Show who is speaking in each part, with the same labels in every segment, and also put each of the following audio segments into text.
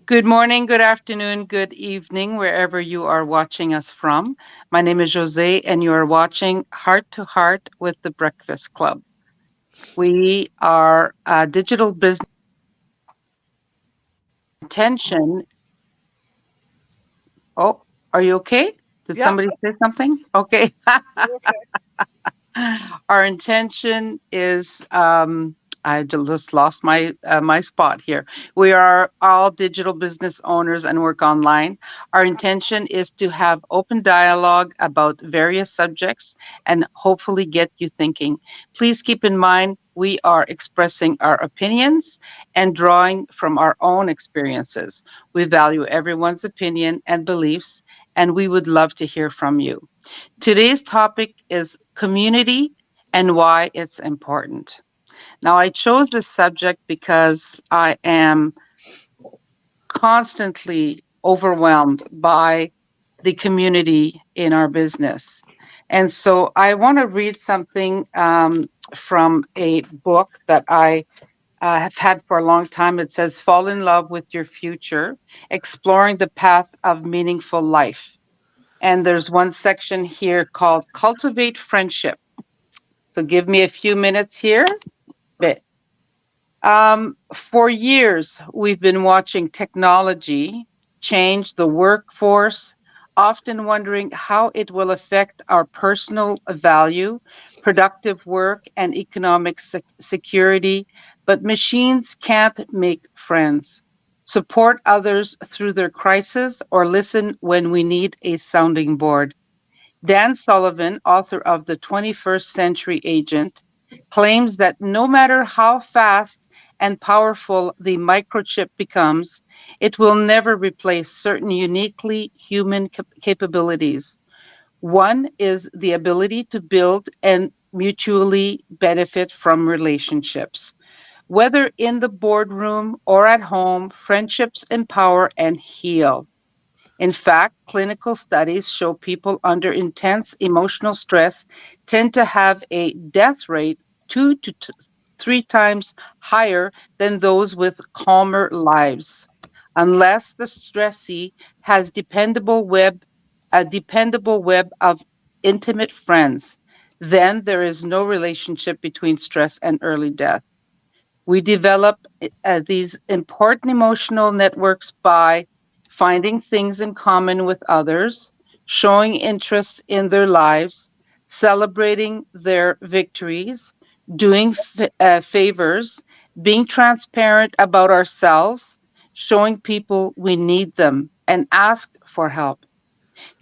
Speaker 1: Good morning, good afternoon, good evening, wherever you are watching us from. My name is Josee, and you are watching Heart to Heart with the Breakfast Club. We are a digital business intention. Oh, are you okay? Did
Speaker 2: Yeah,
Speaker 1: somebody say something? Okay.
Speaker 2: you're okay.
Speaker 1: Our intention is I just lost my spot here. We are all digital business owners and work online. Our intention is to have open dialogue about various subjects and hopefully get you thinking. Please keep in mind we are expressing our opinions and drawing from our own experiences. We value everyone's opinion and beliefs, and we would love to hear from you. Today's topic is community and why it's important. Now, I chose this subject because I am constantly overwhelmed by the community in our business. And so I want to read something from a book that I have had for a long time. It says, Fall in Love with Your Future, Exploring the Path of Meaningful Life. And there's one section here called Cultivate Friendship. So give me a few minutes here. But, for years, we've been watching technology change the workforce, often wondering how it will affect our personal value, productive work, and economic security. But machines can't make friends, support others through their crisis, or listen when we need a sounding board. Dan Sullivan, author of The 21st Century Agent, claims that no matter how fast and powerful the microchip becomes, it will never replace certain uniquely human capabilities. One is the ability to build and mutually benefit from relationships. Whether in the boardroom or at home, friendships empower and heal. In fact, clinical studies show people under intense emotional stress tend to have a death rate three times higher than those with calmer lives. Unless the stressee has a dependable web of intimate friends, then there is no relationship between stress and early death. We develop these important emotional networks by finding things in common with others, showing interest in their lives, celebrating their victories, doing favors, being transparent about ourselves, showing people we need them, and ask for help.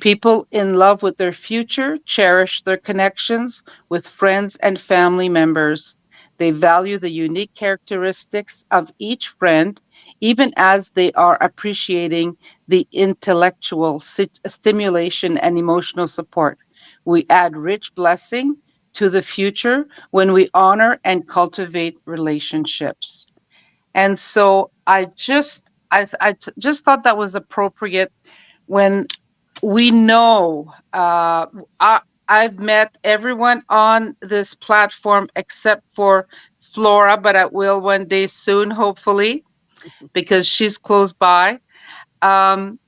Speaker 1: People in love with their future cherish their connections with friends and family members. They value the unique characteristics of each friend, even as they are appreciating the intellectual stimulation and emotional support. We add rich blessing to the future when we honor and cultivate relationships. And so I just thought that was appropriate when we know I've met everyone on this platform except for Flora, but I will one day soon, hopefully, because she's close by. Um,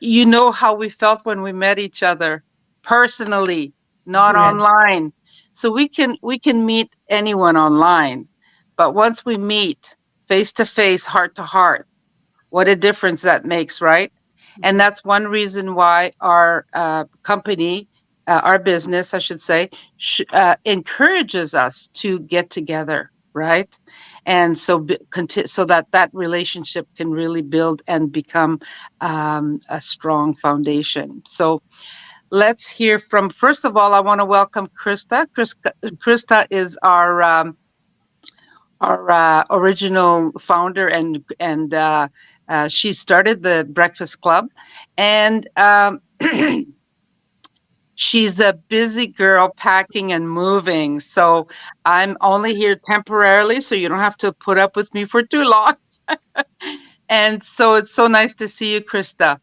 Speaker 1: you know how we felt when we met each other personally, not
Speaker 2: Yeah.
Speaker 1: online. So we can meet anyone online, but once we meet face to face, heart to heart, what a difference that makes, right? And
Speaker 2: Mhm.
Speaker 1: that's one reason why our company, our business, I should say, encourages us to get together, right? And so, so that that relationship can really build and become a strong foundation. So, let's hear from. First of all, I want to welcome Krista. Krista is our original founder, and she started the Breakfast Club, and she's a busy girl packing and moving. So I'm only here temporarily, so you don't have to put up with me for too long. And so it's so nice to see you, Krista.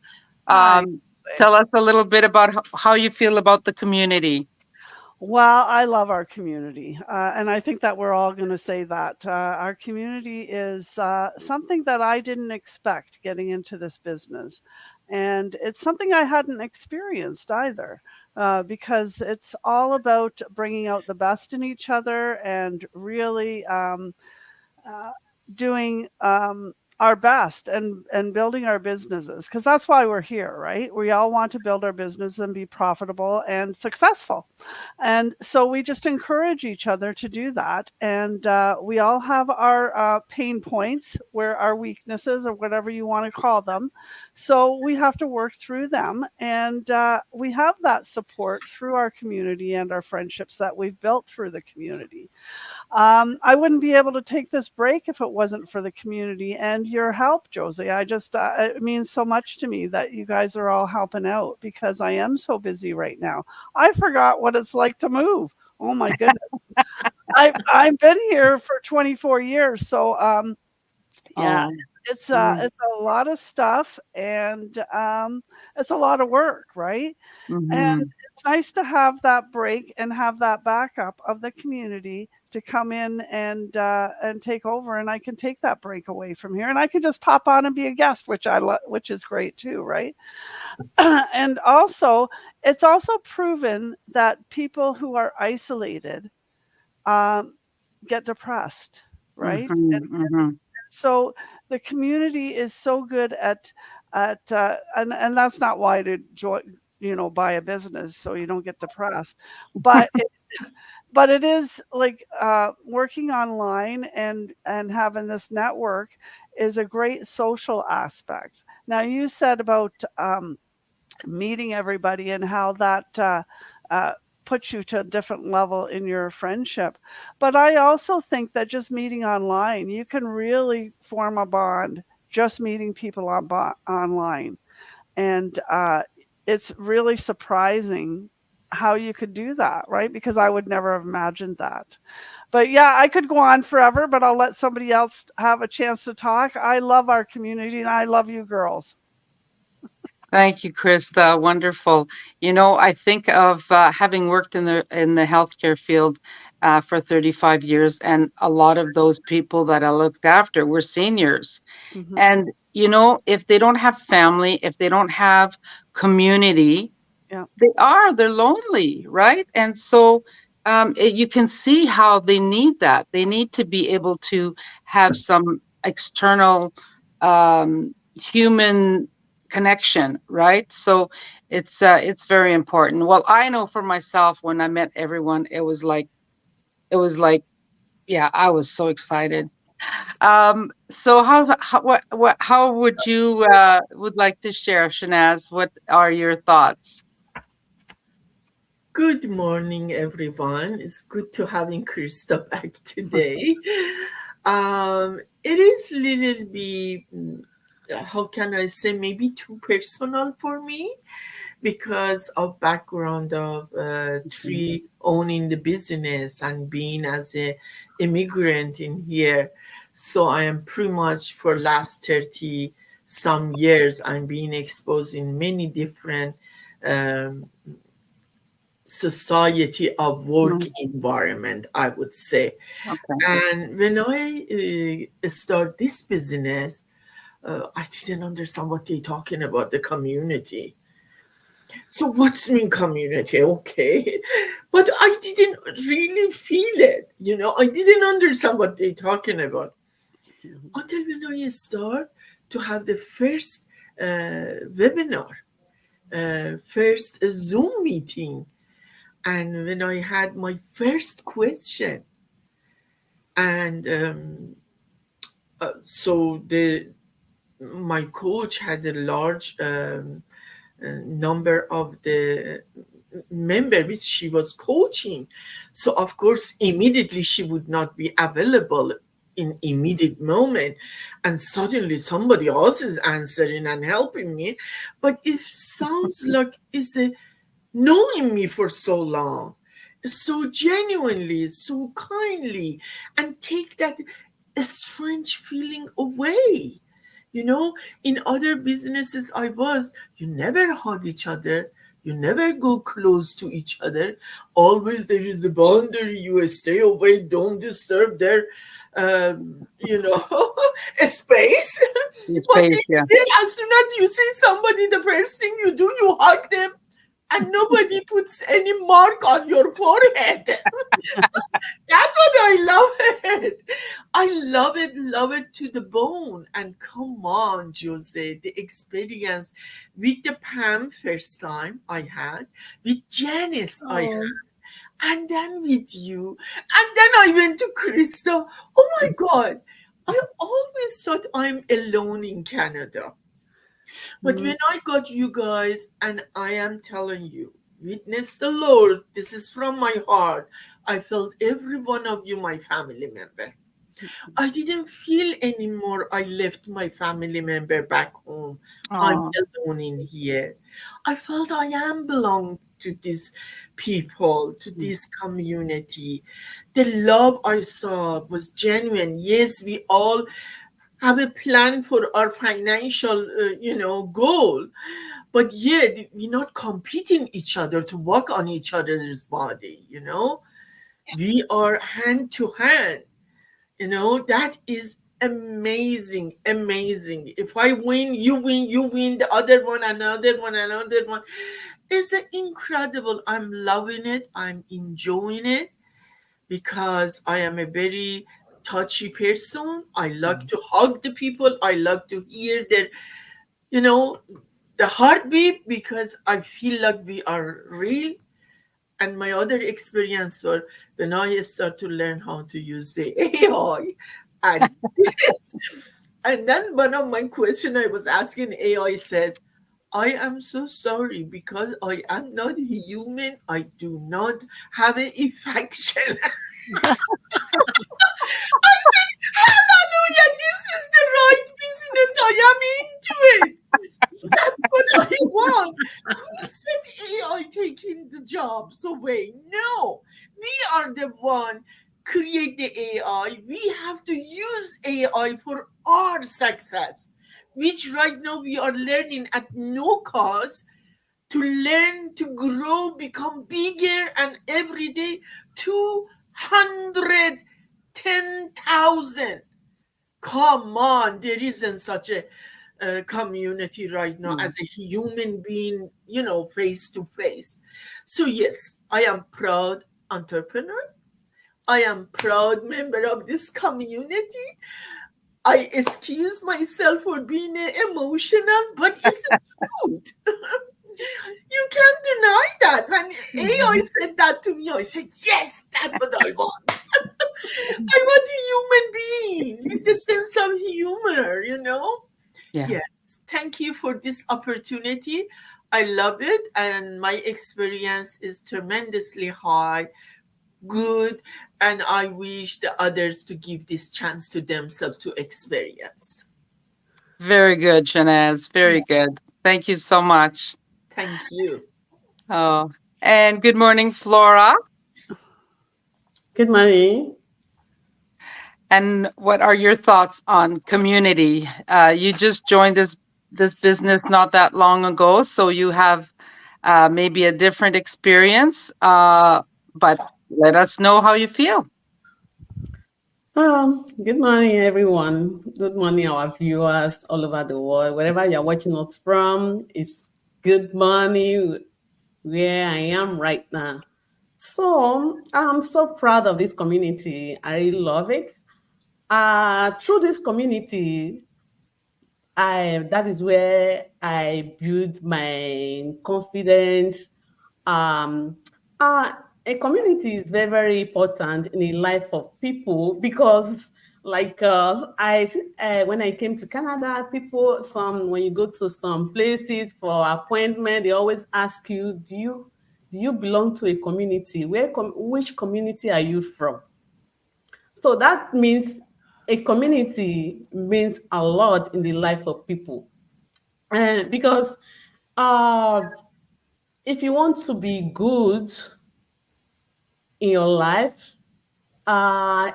Speaker 2: Hi.
Speaker 1: Um, Tell us a little bit about how you feel about the community.
Speaker 2: Well, I love our community, and I think that we're all going to say that. Our community is something that I didn't expect getting into this business. And it's something I hadn't experienced either, because it's all about bringing out the best in each other and really uh, doing our best and building our businesses, because that's why we're here, right? We all want to build our business and be profitable and successful, and so we just encourage each other to do that. And we all have our pain points, where our weaknesses, or whatever you want to call them. So we have to work through them, and we have that support through our community and our friendships that we've built through the community. I wouldn't be able to take this break if it wasn't for the community and your help, Josie. It means so much to me that you guys are all helping out, because I am so busy right now. I forgot what it's like to move. Oh my goodness. I've been here for 24 years. So, yeah,
Speaker 1: Oh.
Speaker 2: it's a lot of stuff, and it's a lot of work, right? And
Speaker 1: Mm-hmm.
Speaker 2: it's nice to have that break and have that backup of the community to come in and take over, and I can take that break away from here, and I can just pop on and be a guest, which which is great too, right? And also, it's also proven that people who are isolated um, get depressed, right?
Speaker 1: Mm-hmm. Mm-hmm.
Speaker 2: So the community is so good and that's not why to join, buy a business so you don't get depressed, but but it is like working online and having this network is a great social aspect. Now, you said about meeting everybody and how that uh, puts you to a different level in your friendship. But I also think that just meeting online, you can really form a bond just meeting people online. And it's really surprising how you could do that, right? Because I would never have imagined that. But yeah, I could go on forever, but I'll let somebody else have a chance to talk. I love our community and I love you girls.
Speaker 1: Thank you, Krista. Wonderful. I think of having worked in the healthcare field for 35 years, and a lot of those people that I looked after were seniors.
Speaker 2: Hmm.
Speaker 1: And if they don't have family, if they don't have community,
Speaker 2: Yeah.
Speaker 1: they're lonely, right? And so you can see how they need that. They need to be able to have some external human connection, right? So it's very important. Well, I know for myself, when I met everyone, it was like yeah, I was so excited. So how would you would like to share, Shanaz? What are your thoughts?
Speaker 3: Good morning, everyone. It's good to having Krista back today. It is a little bit, how can I say, maybe too personal for me because of background of tree owning the business and being as a immigrant in here. So I am pretty much for last 30 some years I'm being exposed in many different um, society of work
Speaker 1: Mm,
Speaker 3: environment, I would say.
Speaker 1: okay.
Speaker 3: And when I start this business, I didn't understand what they're talking about, the community. So what's mean community? Okay. But I didn't really feel it. I didn't understand what they're talking about
Speaker 2: Mhm.
Speaker 3: until when I start to have the first webinar, first Zoom meeting. And when I had my first question, and so the my coach had a large number of the member which she was coaching, so of course immediately she would not be available in immediate moment, and suddenly somebody else is answering and helping me, but it sounds like it's a knowing me for so long, so genuinely, so kindly, and take that strange feeling away. In other businesses I was, you never hug each other, You never go close to each other. Always there is the boundary. You stay away. Don't disturb their, you know, space.
Speaker 1: Your
Speaker 3: But
Speaker 1: space,
Speaker 3: in
Speaker 1: yeah.
Speaker 3: there, as soon as you see somebody, the first thing you do, you hug them, and nobody puts any mark on your forehead. That's what I love it. I love it to the bone. And come on, Jose, the experience with the Pam first time I had, with Janice I
Speaker 2: Oh,
Speaker 3: had, and then with you, and then I went to Krista. Oh my God. I always thought I'm alone in Canada. But
Speaker 2: mm,
Speaker 3: when I got you guys, and I am telling you, witness the Lord, this is from my heart. I felt every one of you my family member. I didn't feel anymore I left my family member back home. I'm
Speaker 1: Oh,
Speaker 3: alone in here. I felt I am belong to these people, to
Speaker 2: mm,
Speaker 3: this community. The love I saw was genuine. Yes, we all have a plan for our financial, goal, but yet we're not competing each other to work on each other's body. We are hand to hand. That is amazing, amazing. If I win, you win, the other one, another one. It's incredible. I'm loving it. I'm enjoying it because I am a very touchy person. I like
Speaker 2: mm.
Speaker 3: to hug the people. I love to hear their, you know, the heartbeat, because I feel like we are real. And my other experience for when I start to learn how to use the AI, and yes, and then one of my question I was asking AI said, I am so sorry because I am not human. I do not have an infection. Hallelujah, this is the right business. I am into it. That's what I want. Who said AI taking the jobs away? No, we are the one create the AI. We have to use AI for our success, which right now we are learning at no cost to learn to grow, become bigger, and every day 210,000. Come on, there isn't such a community right now
Speaker 2: Mm.
Speaker 3: as a human being, face to face. So, yes, I am proud entrepreneur. I am proud member of this community. I excuse myself for being emotional, but it's the truth. You can't deny that. When AI said that to me, I said, yes, that's what I want. I want a human being with the sense of humor.
Speaker 1: yeah.
Speaker 3: Yes, thank you for this opportunity. I love it, and my experience is tremendously high, good, and I wish the others to give this chance to themselves to experience.
Speaker 1: Very good, Shanaz. Very good. Thank you so much.
Speaker 3: Thank you.
Speaker 1: Oh, and good morning, Flora.
Speaker 4: Good morning.
Speaker 1: And what are your thoughts on community? You just joined this business not that long ago, so you have maybe a different experience. But let us know how you feel.
Speaker 4: Good morning, everyone. Good morning, our viewers all over the world. Wherever you're watching us from, it's good morning where I am right now. So I'm so proud of this community. I really love it. Through this community, I that is where I build my confidence. Um, uh, a community is very, very important in the life of people because, like, when I came to Canada, people, when you go to some places for appointment, they always ask you, do you belong to a community? Which community are you from? So that means a community means a lot in the life of people. Because uh, if you want to be good in your life,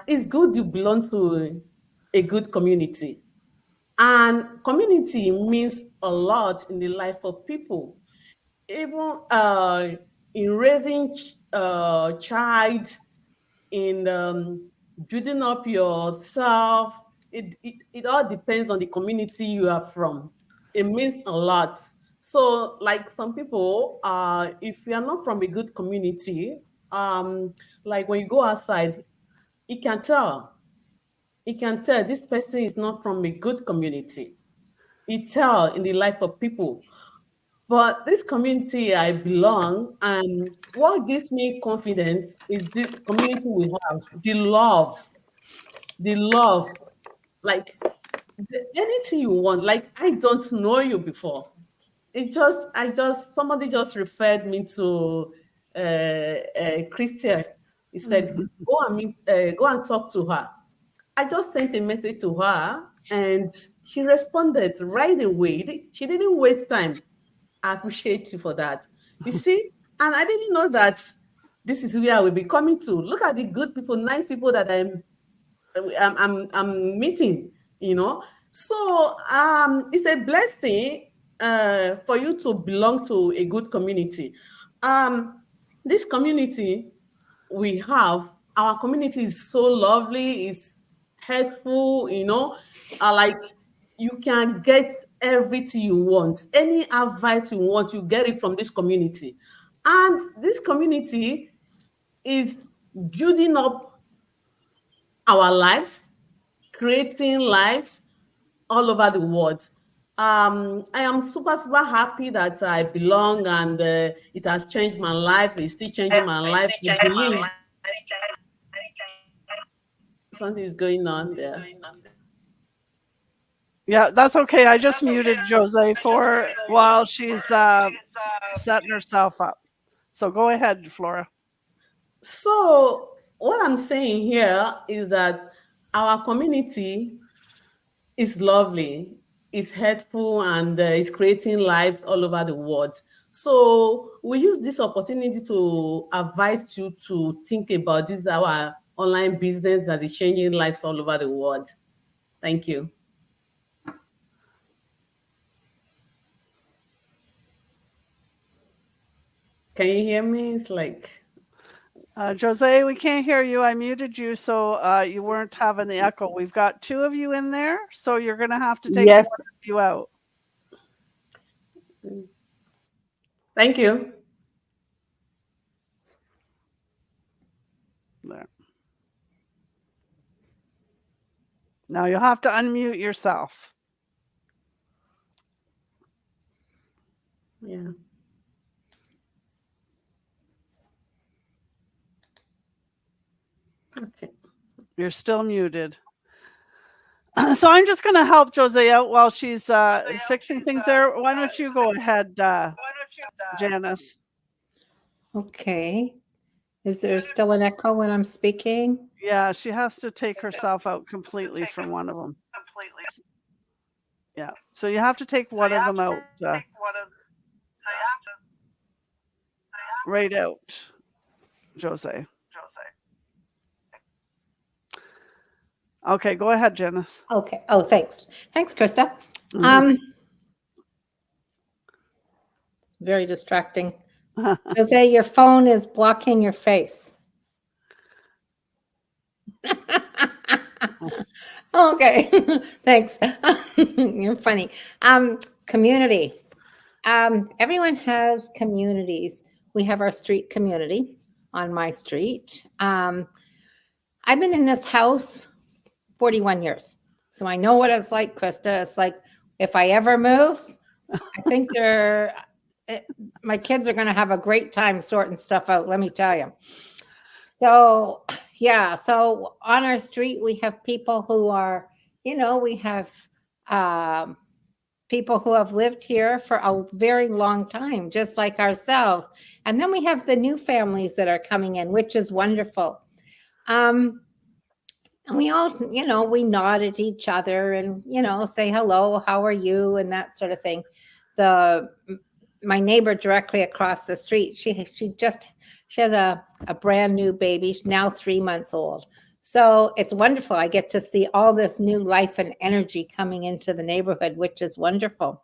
Speaker 4: it's good you belong to a good community. And community means a lot in the life of people. even in raising child, in building up yourself, it all depends on the community you are from. It means a lot. So, like some people, if you are not from a good community, like when you go outside, you can tell. You can tell this person is not from a good community. It tell in the life of people. But this community I belong, and what gives me confidence is the community we have, the love, the love. Like anything you want. Like I don't know you before. Somebody just referred me to Christian. He said,
Speaker 2: Mhm.
Speaker 4: go and talk to her. I just sent a message to her, and she responded right away. She didn't waste time. I appreciate you for that. You see, and I didn't know that this is where I will be coming to. Look at the good people, nice people that I'm meeting, you know. So it's a blessing for you to belong to a good community. This community we have, our community is so lovely, it's helpful, you know, like you can get everything you want, any advice you want, you get it from this community. And this community is building up our lives, creating lives all over the world. I am super, super happy that I belong, and it has changed my life. It's still changing my life. I believe something is going on there.
Speaker 2: Yeah, that's okay. I just muted Jose for while she's setting herself up. So go ahead, Flora.
Speaker 4: So, what I'm saying here is that our community is lovely, is helpful, and is creating lives all over the world. So we use this opportunity to advise you to think about this our online business that is changing lives all over the world. Thank you. Can you hear me? It's like
Speaker 2: Jose, we can't hear you. I muted you so you weren't having the echo. We've got two of you in there, so you're going to have to take
Speaker 1: Yes.
Speaker 2: one of you out.
Speaker 4: thank you.
Speaker 2: There. Now you'll have to unmute yourself.
Speaker 4: Yeah. Okay.
Speaker 2: You're still muted. So I'm just going to help Jose out while she's fixing things there. Why don't you go ahead, Janice?
Speaker 5: Okay. Is there still an echo when I'm speaking?
Speaker 2: Yeah, she has to take herself out completely from one of them. Yeah, so you have to take one of them out. Right out, Jose. Okay, go ahead, Janice.
Speaker 5: Okay. Oh, thanks. Thanks, Krista.
Speaker 2: Mhm.
Speaker 5: It's very distracting. Jose, your phone is blocking your face. Okay. Thanks. You're funny. Community. Everyone has communities. We have our street community on my street. I've been in this house 41 years. So I know what it's like, Krista. It's like if I ever move, I think my kids are going to have a great time sorting stuff out, let me tell you. So, yeah, so on our street, we have people who are, we have um, people who have lived here for a very long time, just like ourselves. And then we have the new families that are coming in, which is wonderful. And we all, we nod at each other and, say hello, how are you, and that sort of thing. My neighbor directly across the street, she has a brand new baby. She's now 3 months old. So it's wonderful. I get to see all this new life and energy coming into the neighborhood, which is wonderful.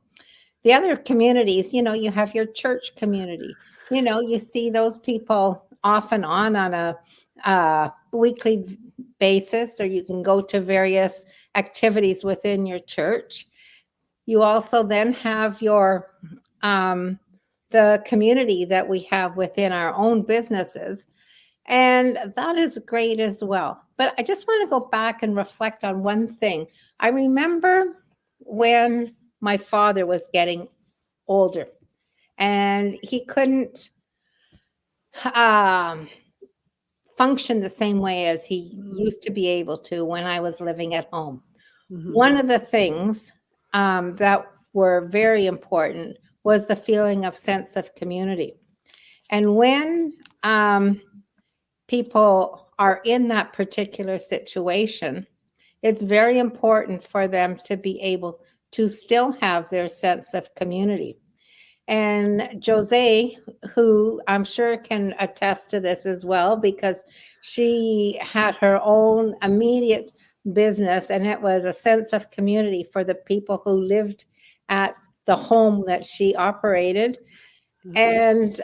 Speaker 5: The other communities, you have your church community. You see those people off and on a weekly basis, or you can go to various activities within your church. You also then have your um, the community that we have within our own businesses, and that is great as well. But I just want to go back and reflect on one thing. I remember when my father was getting older and he couldn't um, function the same way as he used to be able to when I was living at home.
Speaker 2: Mhm.
Speaker 5: One of the things that were very important was the feeling of sense of community. And when people are in that particular situation, it's very important for them to be able to still have their sense of community. And Josee, who I'm sure can attest to this as well, because she had her own immediate business, and it was a sense of community for the people who lived at the home that she operated. And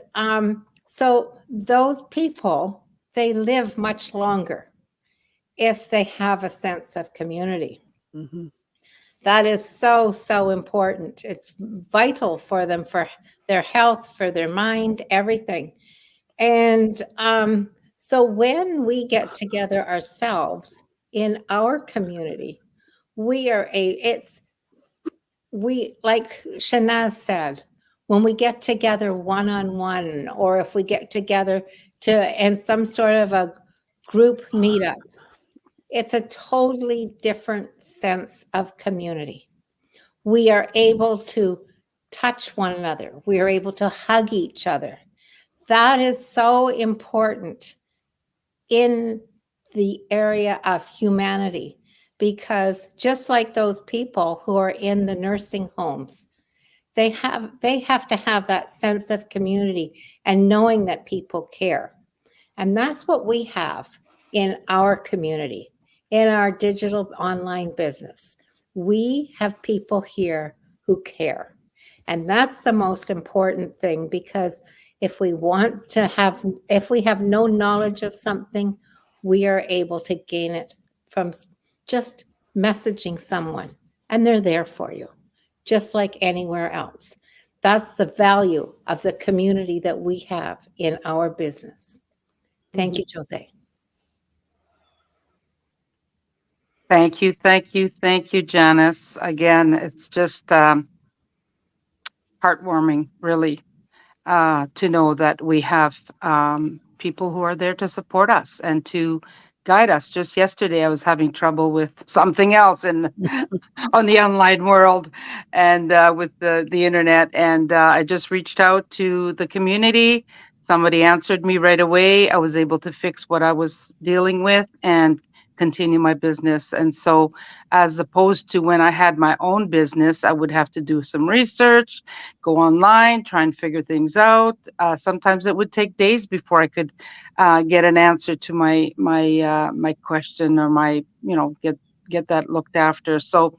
Speaker 5: so those people, they live much longer if they have a sense of community.
Speaker 2: Mhm.
Speaker 5: That is so, so important. It's vital for them, for their health, for their mind, everything. And so when we get together ourselves in our community, it's, like Shanaz said, when we get together one on one, or if we get together in some sort of a group meetup, it's a totally different sense of community. We are able to touch one another. We are able to hug each other. That is so important in the area of humanity, because just like those people who are in the nursing homes, they have to have that sense of community and knowing that people care. And that's what we have in our community, in our digital online business. We have people here who care. And that's the most important thing, because if we have no knowledge of something, we are able to gain it from just messaging someone, and they're there for you, just like anywhere else. That's the value of the community that we have in our business. Thank
Speaker 2: Mhm.
Speaker 5: you, Jose.
Speaker 1: Thank you, thank you, thank you, Janice. Again, it's just heartwarming, really, to know that we have people who are there to support us and to guide us. Just yesterday, I was having trouble with something else in on the online world and with the internet, and I just reached out to the community. Somebody answered me right away. I was able to fix what I was dealing with and continue my business. And so, as opposed to when I had my own business, I would have to do some research, go online, try and figure things out. Sometimes it would take days before I could get an answer to my question, or my, get that looked after. So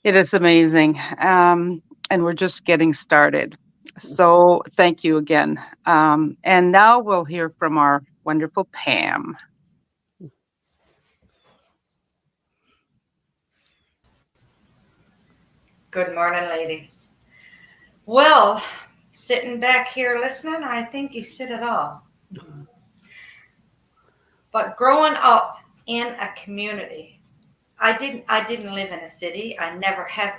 Speaker 1: it is amazing. And we're just getting started. So thank you again. And now we'll hear from our wonderful Pam.
Speaker 6: Good morning, ladies. Well, sitting back here listening, I think you said it all. But growing up in a community, I didn't live in a city. I never have.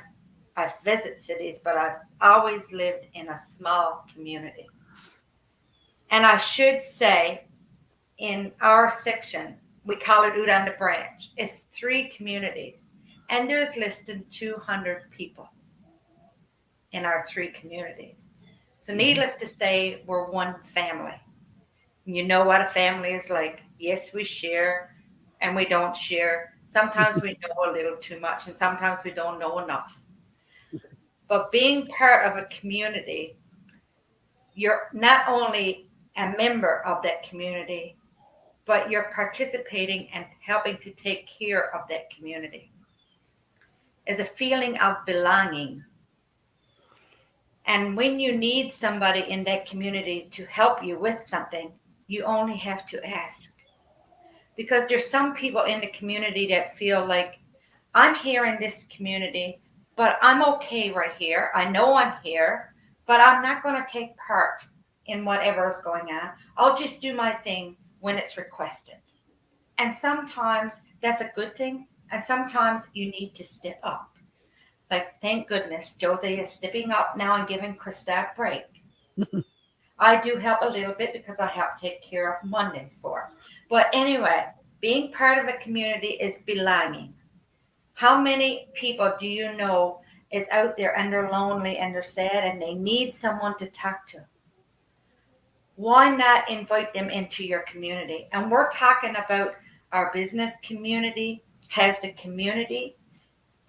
Speaker 6: I visit cities, but I've always lived in a small community. And I should say, in our section, we call it Udanda Branch. It's 3 communities, and there's listed 200 people in our 3 communities. So, needless to say, we're one family. You know what a family is like. Yes, we share and we don't share. Sometimes we know a little too much, and sometimes we don't know enough. But being part of a community, you're not only a member of that community, but you're participating and helping to take care of that community. Is a feeling of belonging And when you need somebody in that community to help you with something, you only have to ask. Because there's some people in the community that feel like, I'm here in this community, but I'm okay right here. I know I'm here, but I'm not going to take part in whatever is going on. I'll just do my thing when it's requested. And sometimes that's a good thing, and sometimes you need to step up. Like, thank goodness, Josee is stepping up now and giving Krista a break. I do help a little bit because I help take care of Mondays for her. But anyway, being part of a community is belonging. How many people do you know is out there and they're lonely and they're sad and they need someone to talk to? Why not invite them into your community? And we're talking about our business community has the community.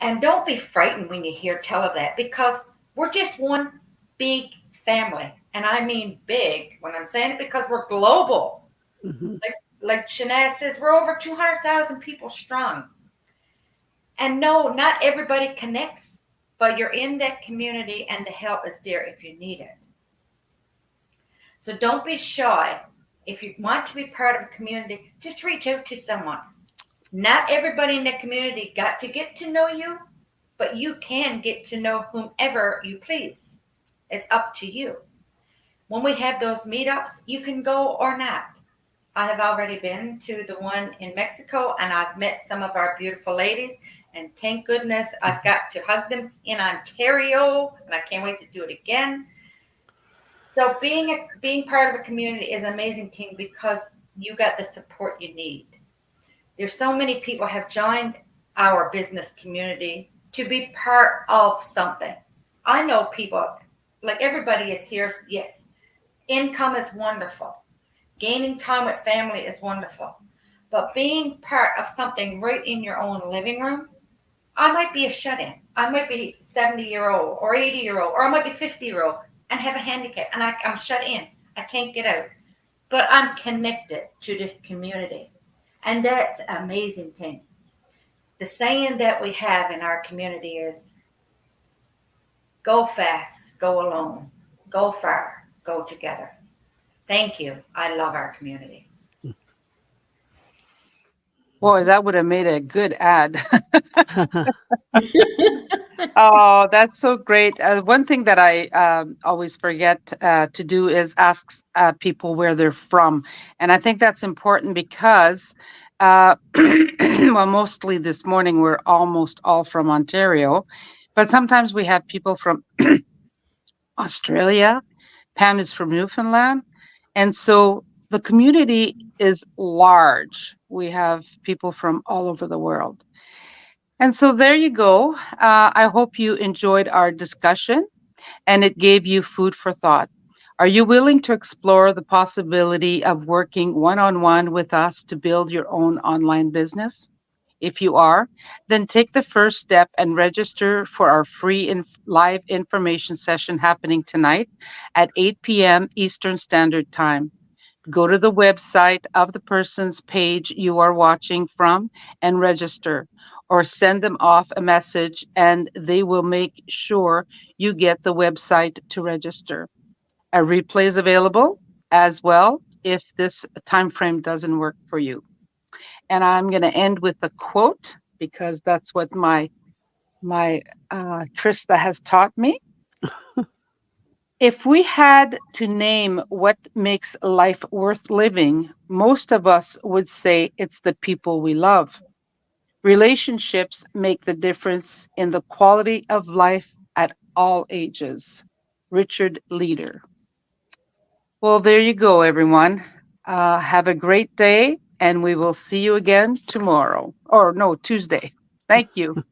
Speaker 6: And don't be frightened when you hear tell of that, because we're just one big family. And I mean big when I'm saying it, because we're global.
Speaker 2: Mhm.
Speaker 6: Like Shanae says, we're over 200,000 people strong. And no, not everybody connects, but you're in that community and the help is there if you need it. So don't be shy. If you want to be part of a community, just reach out to someone. Not everybody in the community got to get to know you, but you can get to know whomever you please. It's up to you. When we have those meetups, you can go or not. I have already been to the one in Mexico and I've met some of our beautiful ladies. And thank goodness I've got to hug them in Ontario, and I can't wait to do it again. So being part of a community is an amazing thing because you got the support you need. There's so many people have joined our business community to be part of something. I know people, like everybody is here, yes. Income is wonderful. Gaining time with family is wonderful. But being part of something right in your own living room, I might be a shut in. I might be 70-year-old or 80-year-old, or I might be 50-year-old and have a handicap and I'm shut in. I can't get out. But I'm connected to this community. And that's an amazing thing. The saying that we have in our community is go fast, go alone, go far, go together. Thank you. I love our community.
Speaker 1: Boy, that would have made a good ad. Oh, that's so great. One thing that I always forget to do is ask people where they're from. And I think that's important because, well, mostly this morning, we're almost all from Ontario, but sometimes we have people from Australia. Pam is from Newfoundland. And so the community is large. We have people from all over the world. And so there you go. I hope you enjoyed our discussion and it gave you food for thought. Are you willing to explore the possibility of working one on one with us to build your own online business? If you are, then take the first step and register for our free live information session happening tonight at 8 p.m. Eastern Standard Time. Go to the website of the person's page you are watching from and register, or send them off a message and they will make sure you get the website to register. A replay is available as well if this time frame doesn't work for you. And I'm going to end with a quote because that's what my Krista has taught me. If we had to name what makes life worth living, most of us would say it's the people we love. Relationships make the difference in the quality of life at all ages. Richard Leader. Well, there you go, everyone. Have a great day, and we will see you again tomorrow. Or no, Tuesday. Thank you.